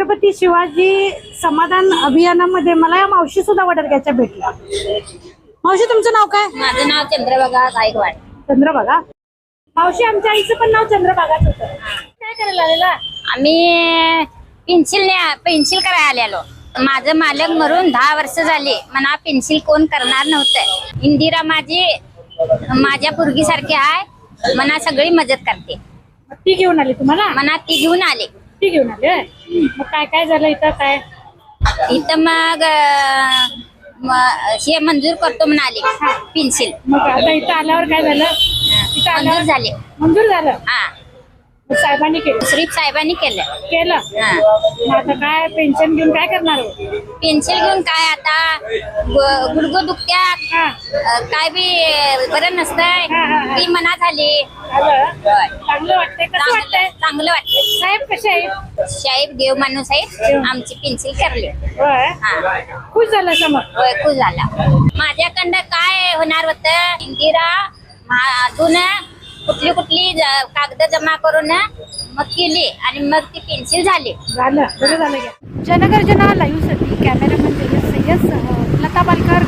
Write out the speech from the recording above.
छत्रपती शिवाजी समाधान अभियानामध्ये मला या मावशी सुद्धा वडरग्याच्या भेटल्या। मावशी तुमचं नाव काय? माझं नाव चंद्रभागा गायकवाड। चंद्रभागा मावशी, आमच्या आईचं पण नाव चंद्रभागाच होतं। काय करायला आलेला? आम्ही पेन्सिल करायला आलेलो। माझं मालक मरून 10 वर्ष झाले। मला पेन्सिल कोण करणार नव्हतं। इंदिरा माझ्या पोरगीसारखी आहे, मला सगळी मदत करते। ती घेऊन आली तुम्हाला? मला ती घेऊन आले। ती घेऊन आली? मग काय काय झालं इथं? काय इथं मग हे मंजूर करतो म्हणाले पेन्सिल। मग आता इथं आल्यावर काय झालं? इथं मंजूर आल्यावर झाले। मंजूर झालं? हा, मग साहेबांनी केलं? श्रीप साहेबांनी केलं। केलं। मग आता काय पेन्शन घेऊन काय करणार? पेन्सिल घेऊन काय आता गुडघं दुखत्यात, काय बी बरं नसतंय, ती मना झाली। चांगलं वाटतंय? कसं वाटतंय? चांगलं वाटतंय। साहेब कसे आहेत? साहेब देव माणूस आहेत, आमची पेन्सिल करली। खुश झालं समोर? होय, खुश झाला। माझ्याकडं काय होणार होतं, इंदिरा अजून कुठली कागद जमा करून मग केली आणि मग ती पेन्सिल झाली। झालं, बरं झालं घ्या। जनगर्जना लाईव्ह साठी कॅमेरामन सय्यद सह लता बालकर।